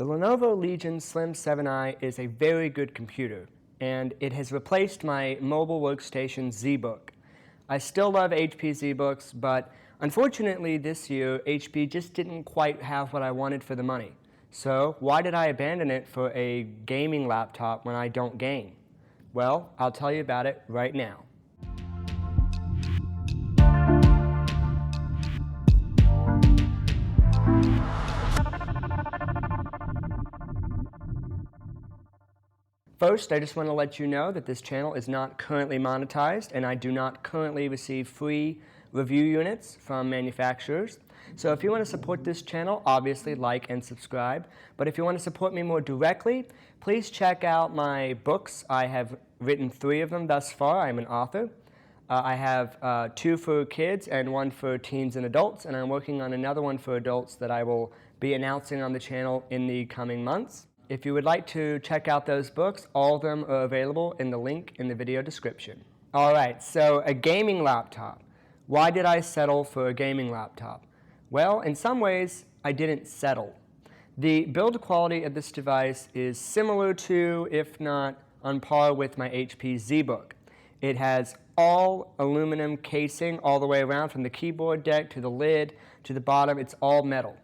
The Lenovo Legion Slim 7i is a very good computer, and it has replaced my mobile workstation ZBook. I still love HP ZBooks, but unfortunately this year HP just didn't quite have what I wanted for the money. So why did I abandon it for a gaming laptop when I don't game? Well, I'll tell you about it right now. First, I just want to let you know that this channel is not currently monetized, and I do not currently receive free review units from manufacturers. So if you want to support this channel, obviously like and subscribe. But if you want to support me more directly, please check out my books. I have written 3 of them thus far. I'm an author. I have 2 for kids and 1 for teens and adults, and I'm working on another one for adults that I will be announcing on the channel in the coming months. If you would like to check out those books, all of them are available in the link in the video description. All right, so a gaming laptop. Why did I settle for a gaming laptop? Well, in some ways, I didn't settle. The build quality of this device is similar to, if not on par with, my HP ZBook. It has all aluminum casing all the way around, from the keyboard deck to the lid to the bottom. It's all metal,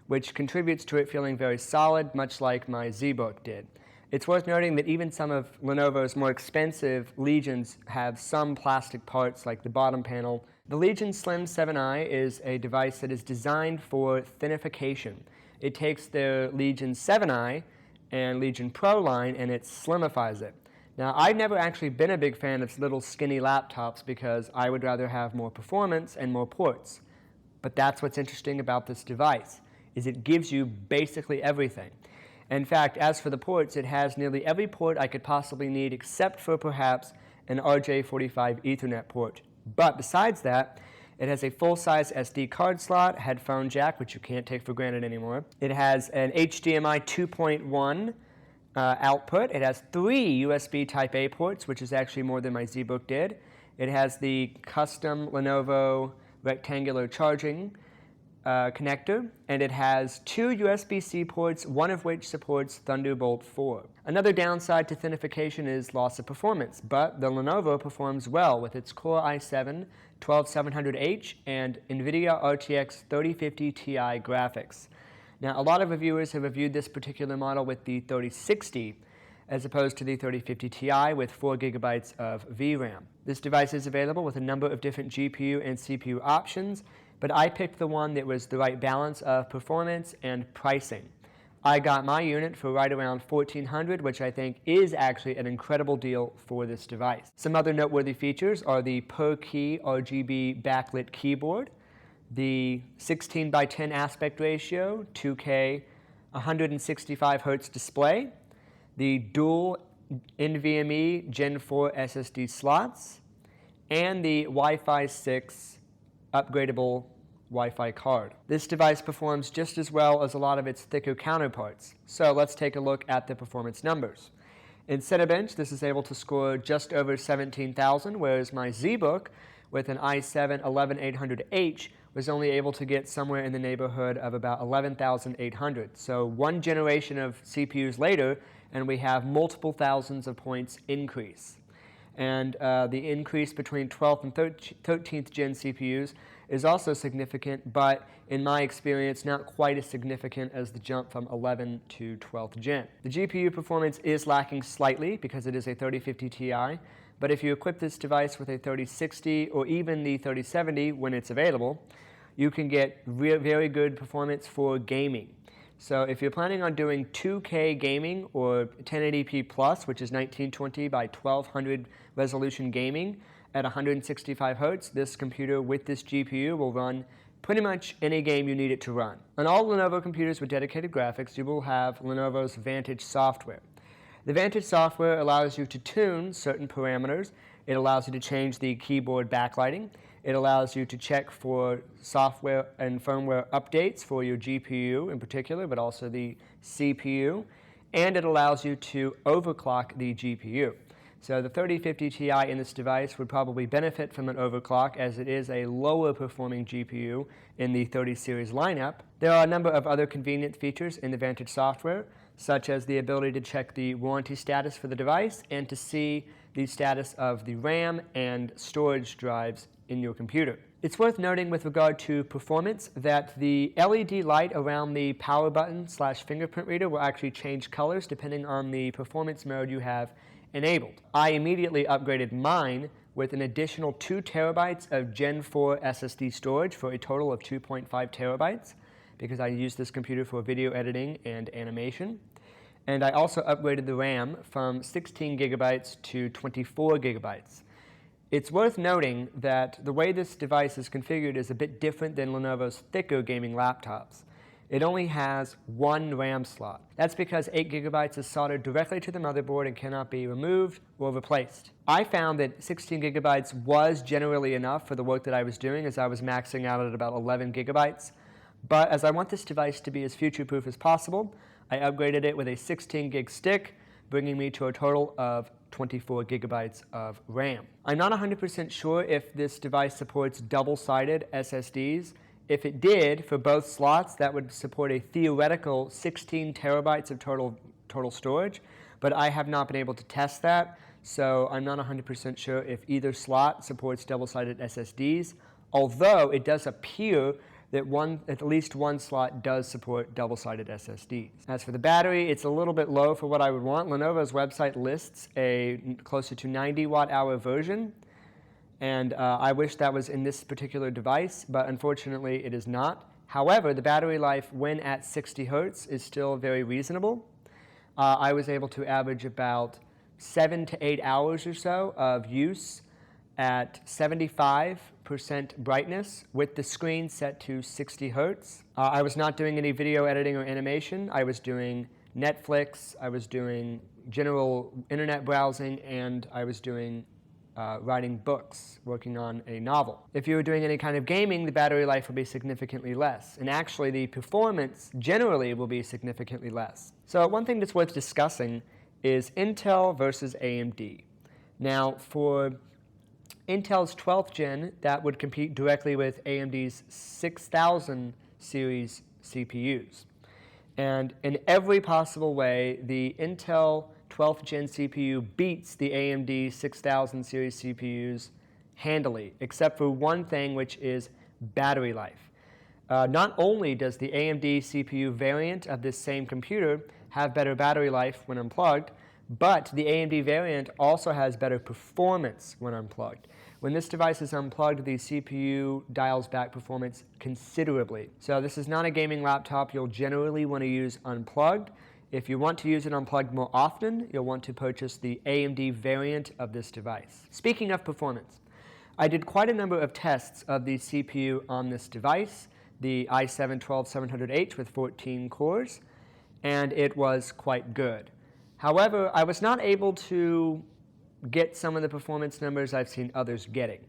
which contributes to it feeling very solid, much like my ZBook did. It's worth noting that even some of Lenovo's more expensive Legions have some plastic parts, like the bottom panel. The Legion Slim 7i is a device that is designed for thinnification. It takes their Legion 7i and Legion Pro line and it slimmifies it. Now, I've never actually been a big fan of little skinny laptops because I would rather have more performance and more ports. But that's what's interesting about this device, is it gives you basically everything. In fact, as for the ports, it has nearly every port I could possibly need except for perhaps an RJ45 Ethernet port. But besides that, it has a full-size SD card slot, headphone jack, which you can't take for granted anymore. It has an HDMI 2.1 output. It has 3 USB Type-A ports, which is actually more than my ZBook did. It has the custom Lenovo rectangular charging connector, and it has 2 USB-C ports, one of which supports Thunderbolt 4. Another downside to thinnification is loss of performance, but the Lenovo performs well with its Core i7-12700H and NVIDIA RTX 3050 Ti graphics. Now, a lot of reviewers have reviewed this particular model with the 3060 as opposed to the 3050 Ti with 4 GB of VRAM. This device is available with a number of different GPU and CPU options, but I picked the one that was the right balance of performance and pricing. I got my unit for right around $1,400, which I think is actually an incredible deal for this device. Some other noteworthy features are the per-key RGB backlit keyboard, the 16:10 aspect ratio, 2K 165Hz display, the dual NVMe Gen 4 SSD slots, and the Wi-Fi 6 upgradable Wi-Fi card. This device performs just as well as a lot of its thicker counterparts. So let's take a look at the performance numbers. In Cinebench, this is able to score just over 17,000, whereas my ZBook with an i7-11800H was only able to get somewhere in the neighborhood of about 11,800. So one generation of CPUs later, and we have multiple thousands of points increase. And the increase between 12th and 13th gen CPUs is also significant, but in my experience, not quite as significant as the jump from 11th to 12th gen. The GPU performance is lacking slightly because it is a 3050 Ti, but if you equip this device with a 3060 or even the 3070 when it's available, you can get very good performance for gaming. So if you're planning on doing 2K gaming or 1080p plus, which is 1920 by 1200 resolution gaming at 165 Hz, this computer with this GPU will run pretty much any game you need it to run. On all Lenovo computers with dedicated graphics, you will have Lenovo's Vantage software. The Vantage software allows you to tune certain parameters. It allows you to change the keyboard backlighting. It allows you to check for software and firmware updates for your GPU in particular, but also the CPU. And it allows you to overclock the GPU. So the 3050 Ti in this device would probably benefit from an overclock, as it is a lower performing GPU in the 30 series lineup. There are a number of other convenient features in the Vantage software, such as the ability to check the warranty status for the device and to see the status of the RAM and storage drives in your computer. It's worth noting with regard to performance that the LED light around the power button / fingerprint reader will actually change colors depending on the performance mode you have enabled. I immediately upgraded mine with an additional 2 terabytes of Gen 4 SSD storage for a total of 2.5 terabytes because I use this computer for video editing and animation. And I also upgraded the RAM from 16 gigabytes to 24 gigabytes. It's worth noting that the way this device is configured is a bit different than Lenovo's thicker gaming laptops. It only has 1 RAM slot. That's because 8 gigabytes is soldered directly to the motherboard and cannot be removed or replaced. I found that 16 gigabytes was generally enough for the work that I was doing, as I was maxing out at about 11 gigabytes. But as I want this device to be as future-proof as possible, I upgraded it with a 16 gig stick, bringing me to a total of 24 gigabytes of RAM. I'm not 100% sure if this device supports double-sided SSDs. If it did, for both slots, that would support a theoretical 16 terabytes of total storage, but I have not been able to test that, so I'm not 100% sure if either slot supports double-sided SSDs, although it does appear that at least one slot does support double-sided SSDs. As for the battery, it's a little bit low for what I would want. Lenovo's website lists a closer to 90 watt-hour version, and I wish that was in this particular device, but unfortunately it is not. However, the battery life when at 60 hertz is still very reasonable. I was able to average about 7 to 8 hours or so of use at 75% brightness with the screen set to 60 hertz. I was not doing any video editing or animation. I was doing Netflix, I was doing general internet browsing, and I was doing writing books, working on a novel. If you were doing any kind of gaming, the battery life will be significantly less. And actually, the performance generally will be significantly less. So one thing that's worth discussing is Intel versus AMD. Now, for Intel's 12th gen, that would compete directly with AMD's 6000 series CPUs. And in every possible way, the Intel 12th gen CPU beats the AMD 6000 series CPUs handily, except for one thing, which is battery life. Not only does the AMD CPU variant of this same computer have better battery life when unplugged, but the AMD variant also has better performance when unplugged. When this device is unplugged, the CPU dials back performance considerably. So this is not a gaming laptop you'll generally want to use unplugged. If you want to use it unplugged more often, you'll want to purchase the AMD variant of this device. Speaking of performance, I did quite a number of tests of the CPU on this device, the i7-12700H with 14 cores, and it was quite good. However, I was not able to get some of the performance numbers I've seen others getting.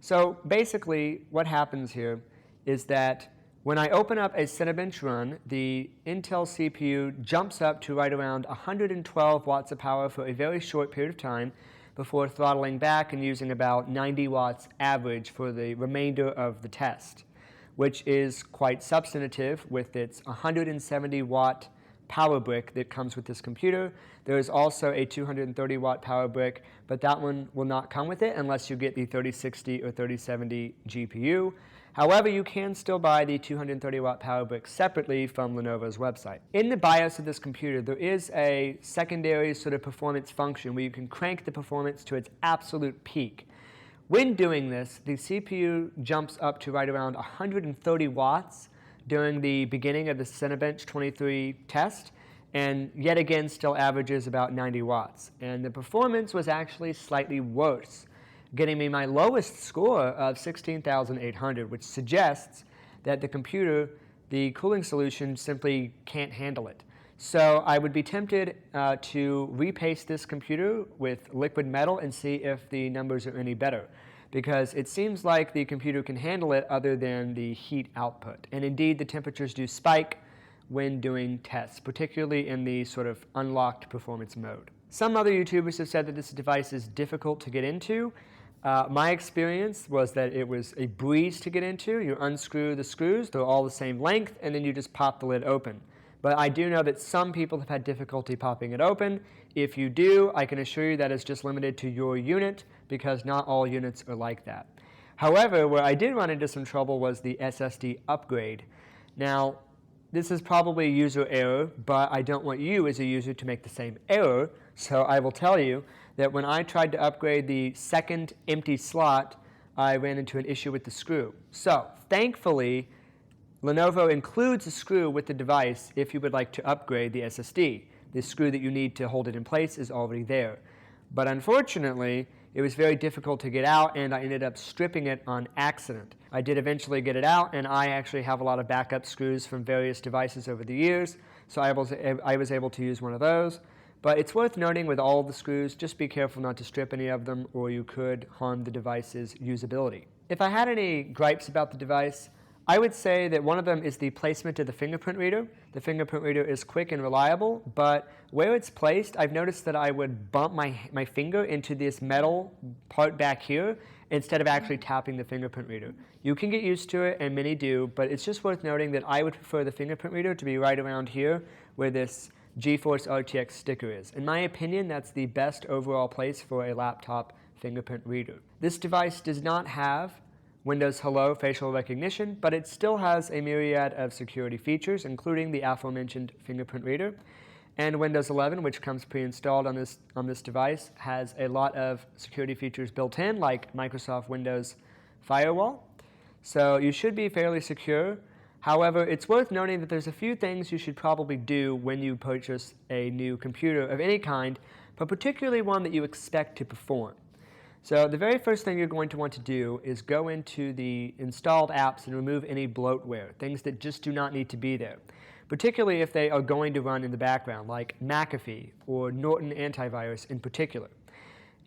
So basically, what happens here is that when I open up a Cinebench run, the Intel CPU jumps up to right around 112 watts of power for a very short period of time before throttling back and using about 90 watts average for the remainder of the test, which is quite substantive with its 170 watt power brick that comes with this computer. There is also a 230 watt power brick, but that one will not come with it unless you get the 3060 or 3070 GPU. However, you can still buy the 230 watt power brick separately from Lenovo's website. In the BIOS of this computer, there is a secondary sort of performance function where you can crank the performance to its absolute peak. When doing this, the CPU jumps up to right around 130 watts during the beginning of the Cinebench 23 test, and yet again still averages about 90 watts. And the performance was actually slightly worse, getting me my lowest score of 16,800, which suggests that the computer, the cooling solution, simply can't handle it. So I would be tempted to repaste this computer with liquid metal and see if the numbers are any better, because it seems like the computer can handle it other than the heat output. And indeed, the temperatures do spike when doing tests, particularly in the sort of unlocked performance mode. Some other YouTubers have said that this device is difficult to get into. My experience was that it was a breeze to get into. You unscrew the screws, they're all the same length, and then you just pop the lid open. But I do know that some people have had difficulty popping it open. If you do, I can assure you that it's just limited to your unit because not all units are like that. However, where I did run into some trouble was the SSD upgrade. Now, this is probably a user error, but I don't want you as a user to make the same error, so I will tell you that when I tried to upgrade the second empty slot, I ran into an issue with the screw. So, thankfully, Lenovo includes a screw with the device if you would like to upgrade the SSD. The screw that you need to hold it in place is already there. But unfortunately, it was very difficult to get out, and I ended up stripping it on accident. I did eventually get it out, and I actually have a lot of backup screws from various devices over the years, so I was able to use one of those. But it's worth noting with all of the screws, just be careful not to strip any of them, or you could harm the device's usability. If I had any gripes about the device, I would say that one of them is the placement of the fingerprint reader. The fingerprint reader is quick and reliable, but where it's placed, I've noticed that I would bump my finger into this metal part back here instead of actually tapping the fingerprint reader. You can get used to it, and many do, but it's just worth noting that I would prefer the fingerprint reader to be right around here where this GeForce RTX sticker is. In my opinion, that's the best overall place for a laptop fingerprint reader. This device does not have Windows Hello facial recognition, but it still has a myriad of security features, including the aforementioned fingerprint reader. And Windows 11, which comes pre-installed on this device, has a lot of security features built in, like Microsoft Windows Firewall. So you should be fairly secure. However, it's worth noting that there's a few things you should probably do when you purchase a new computer of any kind, but particularly one that you expect to perform. So the very first thing you're going to want to do is go into the installed apps and remove any bloatware, things that just do not need to be there, particularly if they are going to run in the background, like McAfee or Norton Antivirus in particular.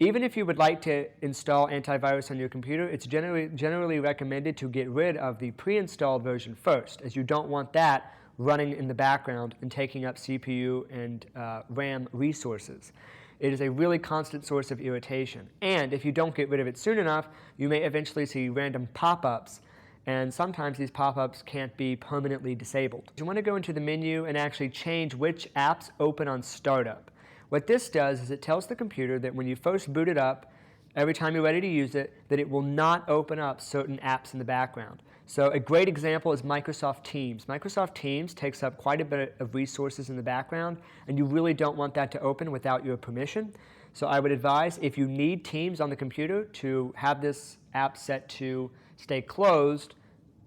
Even if you would like to install antivirus on your computer, it's generally recommended to get rid of the pre-installed version first, as you don't want that running in the background and taking up CPU and RAM resources. It is a really constant source of irritation. And if you don't get rid of it soon enough, you may eventually see random pop-ups, and sometimes these pop-ups can't be permanently disabled. You want to go into the menu and actually change which apps open on startup. What this does is it tells the computer that when you first boot it up, every time you're ready to use it, that it will not open up certain apps in the background. So a great example is Microsoft Teams. Microsoft Teams takes up quite a bit of resources in the background, and you really don't want that to open without your permission. So I would advise, if you need Teams on the computer, to have this app set to stay closed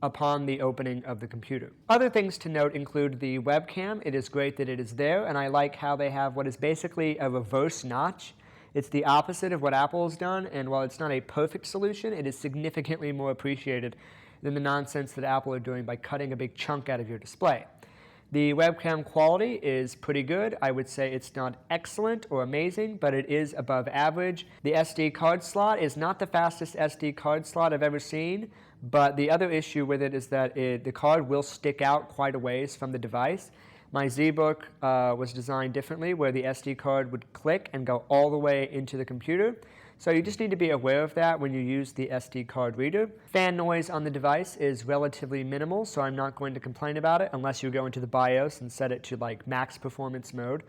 upon the opening of the computer. Other things to note include the webcam. It is great that it is there, and I like how they have what is basically a reverse notch. It's the opposite of what Apple has done, and while it's not a perfect solution, it is significantly more appreciated than the nonsense that Apple are doing by cutting a big chunk out of your display. The webcam quality is pretty good. I would say it's not excellent or amazing, but it is above average. The SD card slot is not the fastest SD card slot I've ever seen, but the other issue with it is that the card will stick out quite a ways from the device. My ZBook was designed differently, where the SD card would click and go all the way into the computer. So you just need to be aware of that when you use the SD card reader. Fan noise on the device is relatively minimal, so I'm not going to complain about it unless you go into the BIOS and set it to like max performance mode.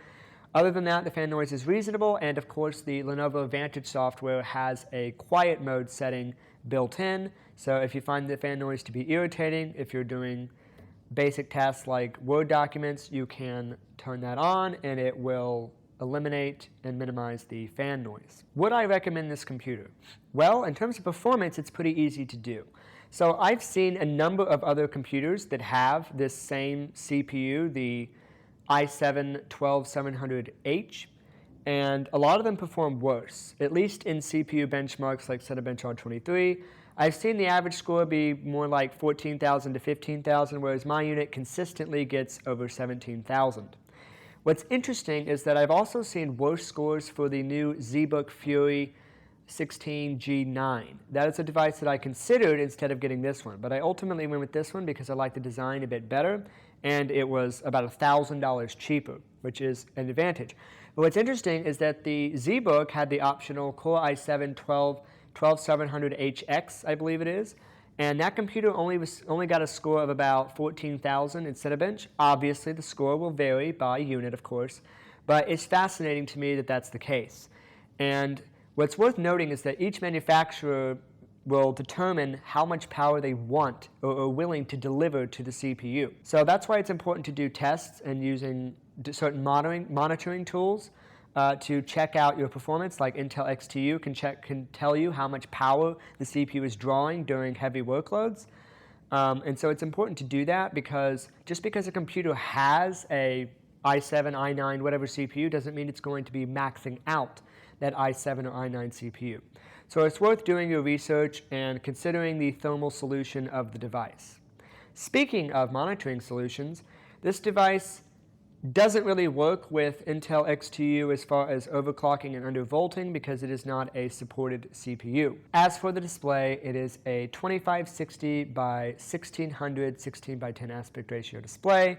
Other than that, the fan noise is reasonable, and of course the Lenovo Vantage software has a quiet mode setting built in. So if you find the fan noise to be irritating, if you're doing basic tasks like Word documents, you can turn that on and it will eliminate and minimize the fan noise. Would I recommend this computer? Well, in terms of performance, it's pretty easy to do. So I've seen a number of other computers that have this same CPU, the i7-12700H, and a lot of them perform worse, at least in CPU benchmarks like Cinebench R23. I've seen the average score be more like 14,000 to 15,000, whereas my unit consistently gets over 17,000. What's interesting is that I've also seen worse scores for the new ZBook Fury 16G9. That is a device that I considered instead of getting this one, but I ultimately went with this one because I like the design a bit better, and it was about $1,000 cheaper, which is an advantage. But what's interesting is that the ZBook had the optional Core i7 12700HX, I believe it is. And that computer only got a score of about 14,000 in Cinebench. Obviously, the score will vary by unit, of course, but it's fascinating to me that that's the case. And what's worth noting is that each manufacturer will determine how much power they want or are willing to deliver to the CPU. So that's why it's important to do tests and using certain monitoring tools to check out your performance, like Intel XTU can tell you how much power the CPU is drawing during heavy workloads. And so it's important to do that because just because a computer has a i7, i9, whatever CPU doesn't mean it's going to be maxing out that i7 or i9 CPU. So it's worth doing your research and considering the thermal solution of the device. Speaking of monitoring solutions, this device doesn't really work with Intel XTU as far as overclocking and undervolting because it is not a supported CPU. As for the display, it is a 2560 by 1600 16 by 10 aspect ratio display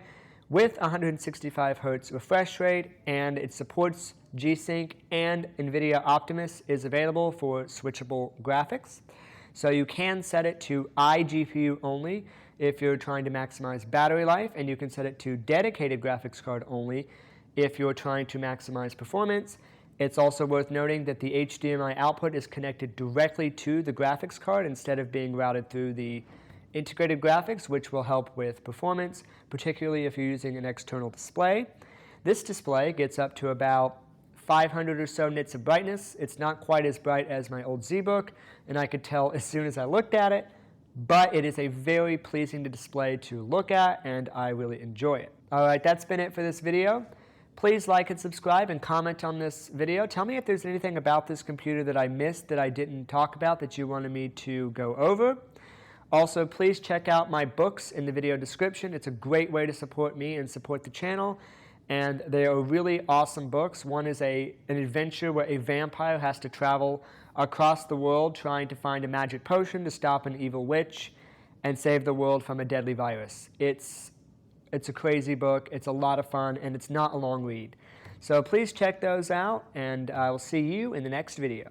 with 165 Hz refresh rate, and it supports G-Sync, and NVIDIA Optimus is available for switchable graphics. So you can set it to iGPU only if you're trying to maximize battery life, and you can set it to dedicated graphics card only if you're trying to maximize performance. It's also worth noting that the HDMI output is connected directly to the graphics card instead of being routed through the integrated graphics, which will help with performance, particularly if you're using an external display. This display gets up to about 500 or so nits of brightness. It's not quite as bright as my old ZBook, and I could tell as soon as I looked at it, but it is a very pleasing display to look at, and I really enjoy it. All right, that's been it for this video. Please like and subscribe and comment on this video. Tell me if there's anything about this computer that I missed that I didn't talk about that you wanted me to go over. Also, please check out my books in the video description. It's a great way to support me and support the channel. And they are really awesome books. One is an adventure where a vampire has to travel across the world trying to find a magic potion to stop an evil witch and save the world from a deadly virus. It's a crazy book. It's a lot of fun, and it's not a long read. So please check those out, and I will see you in the next video.